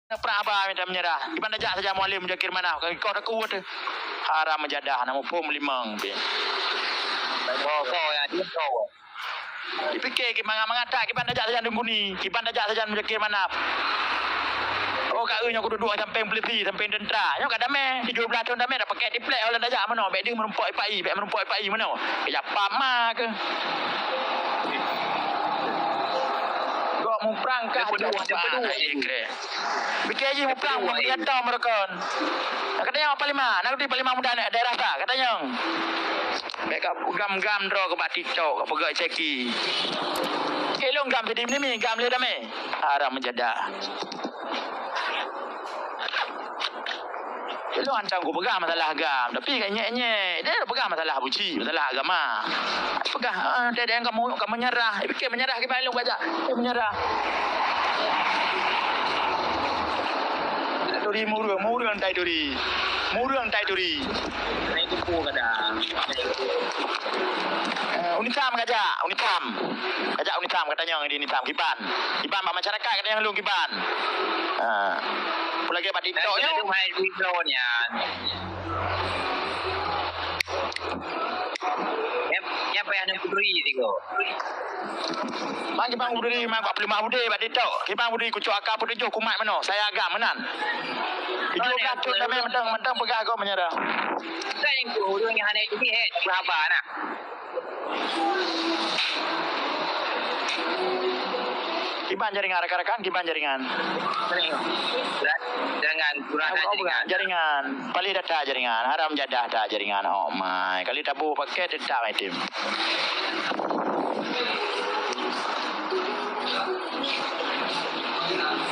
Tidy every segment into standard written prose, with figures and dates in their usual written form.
Perabah minta menyerah. Di mana saja mualim menjakir mana? Kau dah kuat. Haram menjadah. Nama pun limang. Kau yang dia kau. Dipikir kita tak kita dah saja nunggu ni. Kita dah saja menjakir mana? Oh kat nya aku duduk sampai polisi sampai tentera. Nya kat damai 17 tahun damai dah pakai diplek orang dah jak mana? Baik dia merompak IPI, baik merompak IPI mana? Ya pama ke? Gak mau perangkah Dua. Bikin aja mau perang dia tahu mereka. Katanya apa lima? Nak di lima muda nak daerah tak? Katanya. Baik gam-gam draw ke bak TikTok ke pegak ceki. Kelong gam sedih ni gam le damai. Haram menjadah. Lu ancang aku pegang masalah agam. Tapi kan nyek-nyek. Dia pegang masalah buci, masalah agama. Pegang. Dia yang kamu menyerah. Fikir menyerah ke balik baca. Dia menyerah. Duri murung tai duri. Murung tai duri. Naik kupu kadang. Unitam kajak, unitam. Kajak unitam katanya yang di unitam kiban. Kiban masyarakat katanya lu kiban. Lagi pada TikTok ni. Ada main mikronya. Siapa yang nak berdiri tengok? Bang bang berdiri mak 45 bude pada TikTok. Kibang berdiri kucuk akar pun tujuh kumat mana? Saya agam menan. Itu kacau dah mentang pegah kau menyerah. Saya yang tu orang yang hanya ini berapa nak? Kiban jaringan rekan-rekan, kiban jaringan. Jaringan kurang jaringan. Pali data jaringan, haram jadah dah jaringan. Oh my, kali tabu pakai tetap item.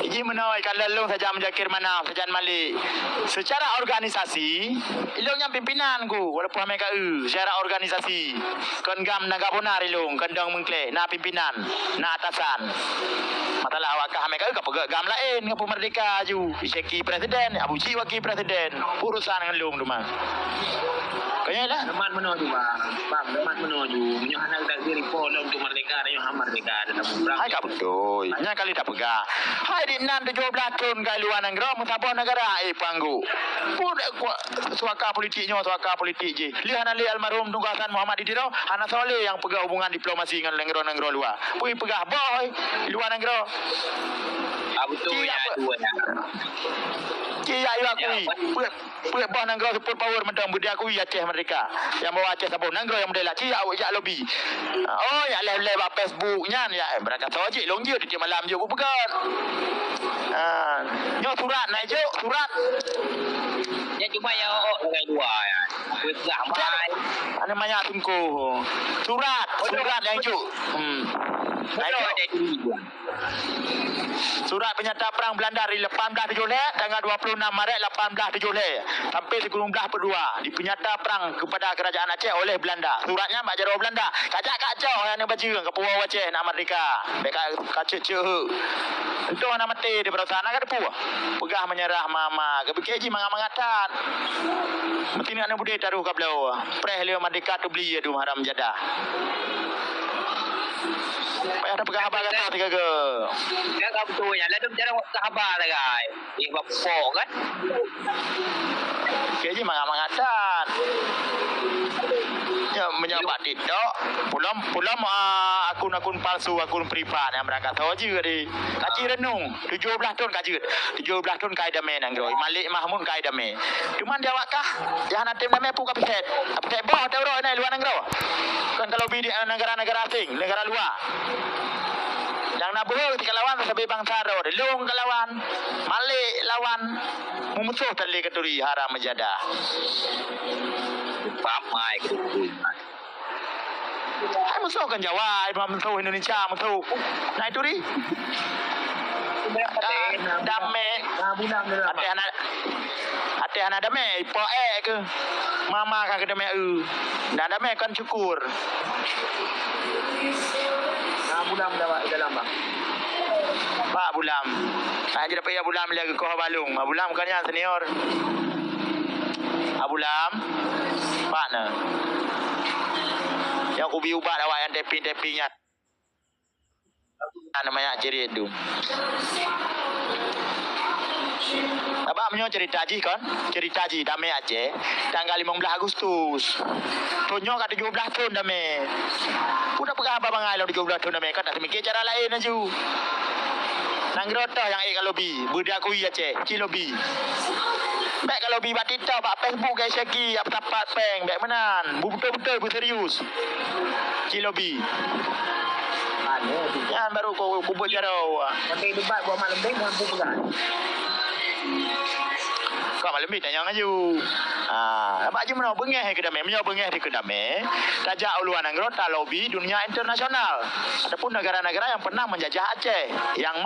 Iji menoi kalau lu saja menjakir mana saja Malik. Secara organisasi, ilungnya pimpinan ku walaupun mereka secara organisasi. Kon gam naga bonar ilung, kendang mengkle, na pimpinan, na atasan. Masalah awak mereka ke pegak gam lain ngapu merdeka ju. Iseki presiden, Abu Ji wakil presiden. Urusan dengan lung tu mah. Kaya lah. Lemat menuju bang. Lemat menuju. Menyohana tak diri polong untuk merdeka. Ada yang merdeka ada dalam perang. Hai tak betul. Hanya kali tak pegang. Hai di 6-17 tahun kali luar negara. Musabah negara. Panggu. Pun suaka politiknya. Suaka politik je. Lihat Ali almarhum Tunggasan Muhammad Didirau. Anak Soleh yang pegang hubungan diplomasi dengan negara-negara luar. Pui pegang boy. Luar negara. Betul ya. Dua ya. Kia ayu aku. Puak bah negara super power mentang budi aku Aceh mereka. Yang bawa Aceh sabun negara yang model Aceh awak jak lobby. Oh ya live Facebooknya ya mereka tahu je long je di malam je aku pegang. Nyo surat naik je surat. Ya cuma yang dengan dua ya. Besar mai. Ana banyak tungku. Surat yang je. Surat penyata perang Belanda dari 18 Julai tanggal 26 Maret 18 Julai sampai 19 di penyata perang kepada kerajaan Aceh oleh Belanda. Suratnya mak jaro Belanda. Kacak-kacau yang baca ke pulau Aceh nak merdeka. Beka kacuk-cuk. Itu anak mati di perasaan nak depu. Pegah menyerah mama. Kebikeji mangatan. Mesti nak bude taruh ka belau. Preh leo merdeka tu beli adu haram jadah. Payah ada pegang abang kata tiga ke. Ya kau betul ya. Lalu bicara sahabat lah guys. Ini bapak kan. Kayaknya mangatan. Ya menyabat TikTok. Pulang akun-akun palsu, akun privat yang berangkat tahu je di. Kaji renung 17 tahun kaji. 17 tahun kai damai nang groi. Malik Mahmud kai damai. Cuman dia wakkah yang natim damai pu kapset. Kapset bah tahu ro luar negara. Kan kalau di negara-negara asing, negara luar. Yang nak berhul ketika lawan sampai bangsa ro. Lung ke lawan. Malik lawan. Memusuh tali keturi haram menjadah. Pamai ke Hai musuh kan Jawa, musuh Indonesia, musuh. Nah itu ri. Damai. Hati anak damai, ipo ke. Mama kan ke damai Dan damai kan syukur. bulan dalam bang. Pak Bulam. Saya dapat ya Bulam lagi ke Balung. Bulam bukannya senior. Bulam. Pak na. Yang ubi ubat awak yang tapping-tappingnya. Namanya ciri itu. Abang menyo cerita ji kan? Cerita ji damai Aceh tanggal 15 Agustus. Tonyo kat 17 tahun damai. Udah pegah abang bangai lo 17 tahun damai kan tak mikir cara lain aja. Nang grota yang kalau bi, budak kui Aceh, kilo bi. Baik kalau bi bat TikTok, bat Facebook guys lagi, apa tapat peng, baik menan. Betul-betul serius. Kilo bi. Ada. Jangan baru kau bubuk jarau. Tapi debat buat malam baik mampu pegang. Kau malam ni tanya ngaju. Nampak je mana bengeh ke damai, menyo bengeh di kedamai. Tajak uluan anggota lobby dunia internasional. Ataupun negara-negara yang pernah menjajah Aceh, yang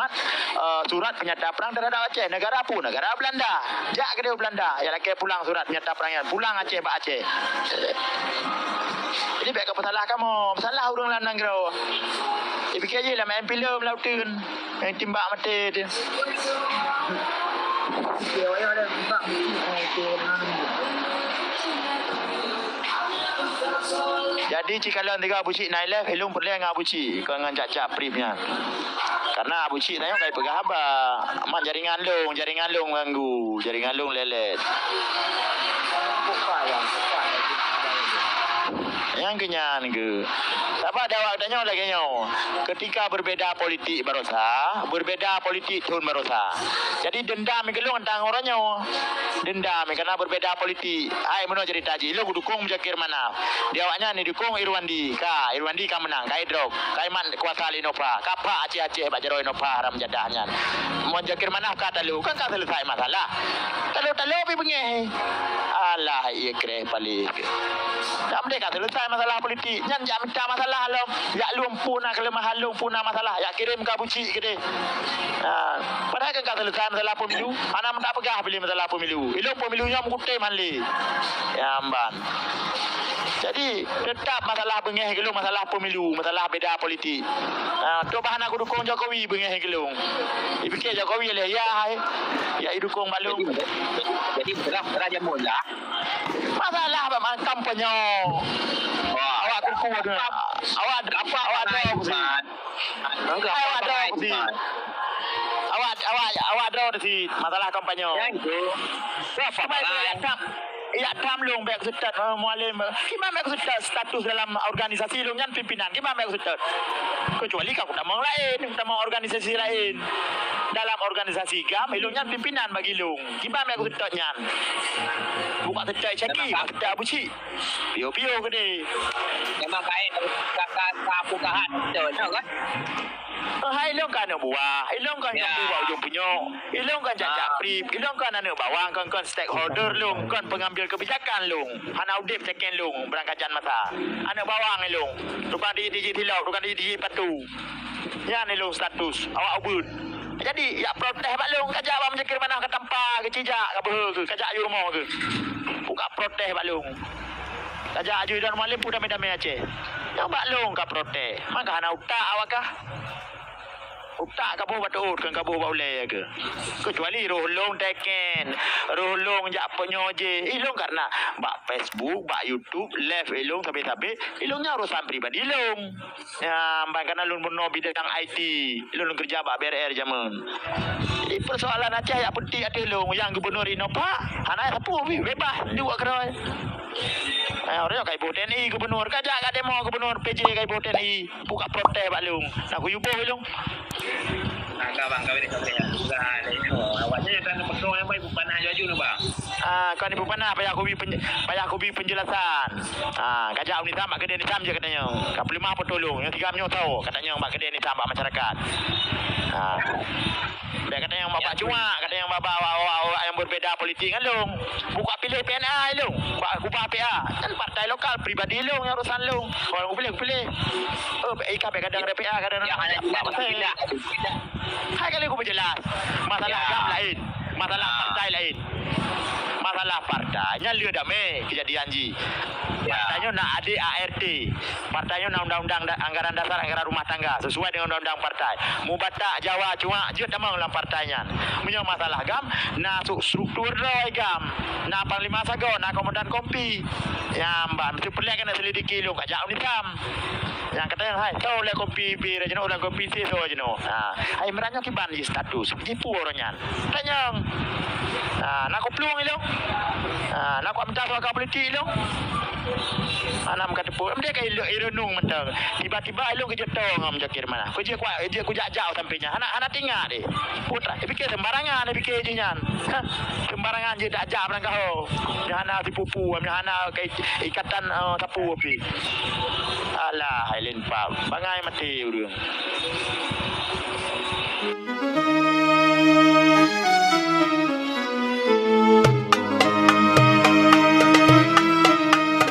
surat penyata perang terhadap Aceh. Negara apa? Negara Belanda. Jak ke dia Belanda. Ya laki pulang surat penyata perang, pulang Aceh bak Aceh. Jadi baik apa salah kamu? Salah urang lanang kau. Dia fikir je lah main film lautun. Yang timbak mati dia. Dia ada debat Jadi jikalau tiga Abu Cik naik live, helung perlu dengan Abu Cik. Kau dengan cak-cak pripnya. Karena Abu Cik tanya kaya pegah apa. Mak jaringan long ganggu. Jaringan long lelet. Yang kenyan ke. Apa ada awak tanya lagi nyo. Ketika berbeda politik barosa, berbeda politik tun barosa. Jadi dendam kelung antang orangnya. Dendam karena berbeda politik. Ai meno cerita ji, lo dukung Jakir mana. Dia awaknya ni dukung Irwandi. Irwandi ka menang, ka Idrok. Ka Iman kuasa Linova. Kapa Aceh bak jaro Linova ram jadahnya. Mon Jakir mana ka talu, kan ka selesai masalah. Talu pi bengeh. Alah iya kreh balik. Tak mereka selesai masalah politik. Nyan jak minta masalah lo. Jak lumpuna kelemahan lumpuna masalah. Jak kirim ke Abu Cik ke dia. Padahal kan selesai masalah pemilu. Anak tak pegah pilih masalah pemilu. Ilmu pemilunya mengutip manli. Ya amban. Jadi tetap masalah bengeh gelung, masalah pemilu, masalah beda politik. Tu bahan aku dukung Jokowi bengeh gelung. Dipikir Jokowi lah ya dukung balung. Jadi berapa raja mula? Masalah apa kampanye. Awak dukung awak ada awak ada di masalah kampanye. Yang itu. Ya tamlung baik setat mualim. Gimana baik setat status dalam organisasi lu nyan pimpinan. Gimana baik setat? Kecuali kau tak mau lain, tak mau organisasi lain. Dalam organisasi GAM, lu nyan pimpinan bagi lu. Gimana baik setat nyan? Buka setat ceki, setat Abu Cik. Pio-pio ke ni. Memang baik kakak kapukahan betul kan? Hai long kan buah, ilong kan yang buah ujung penyok, ilong kan jajak prip, ilong kan anak bawang, kan stakeholder long, kan pengambil kebijakan long, hana udip ceken long, berangkat jan masa, anak bawang long, tukang di tilau, tukang di patu, ya ni long status, awak ubud. Jadi ya protes bak long, kajak bak mencekir mana ke tanpa, ke cijak, ke behe ke, kajak aju rumah ke, buka protes bak long. Kajak aju dan malim pun damai-damai Aceh. Yang bak long ka protes, maka hana utak awak kah? Utak kamu betul kan kamu boleh ke? Kecuali rohlong teken, rohlong jak penyoje. Ilong karena bak Facebook, bak YouTube, live ilong tapi ilongnya urusan pribadi ilong. Ya, karena lun benar bidang IT, ilong kerja bak BRR zaman. Jadi persoalan Aceh yang penting ada ilong yang gubernur Innova, anak apa bebas juga kerana. Orang kai bot TNI gubernur kajak kat demo gubernur PJ kai bot TNI buka protes bak lung. Nak yuboh lung. Agak bang kau ni kau lihat juga ada itu. Awaknya yang kan pegang yang baik bukan haju ni bang. Kau ni bukan payah aku bi penjelasan. Kajak ni tambah kedai ni tam je katanya. Kau boleh apa tolong. Yang tiga menyo tahu katanya mbak kedai ni tambah masyarakat. Dia katanya yang bapak cuma, katanya yang bapak awak yang berbeda politik kan lung. Buka pilih PNA lung. Buka kubah PA. Kan partai lokal pribadi lung yang urusan lung. Kalau aku pilih. IKP kadang ada PA kadang ada. Hai kali aku berjelas. Masalah agam lain. Masalah partai lain. Masalah partainya lihat damai kejadian ji. Partainya nak ada ART. Partainya nak undang-undang anggaran dasar anggaran rumah tangga sesuai dengan undang-undang partai. Mubatak Jawa cuma je tamang dalam partainya. Punya masalah gam nak struktur roy gam. Nak parlimen sago nak komandan kompi. Ya mbak mesti perlu kena selidiki lu kajak unikam. Yang katanya hai tahu le kompi bir je ulang kompi si so je no. Hai meranya kiban ji status. Tipu orangnya. Tanya nak ko peluang ilo. Nak ko minta soal politik ilo. Mana kata pun dia kai irenung mentang. Tiba-tiba ilo kerja tong am jakir mana. Kerja ku jajau sampainya. Anak tinggal deh. Putra, fikir sembarangan fikir je nyan. Sembarangan je tak ajak berang kau. Nyana dipupu, nyana kai ikatan sapu api. Alah, Helen Pam. Bangai mati urang.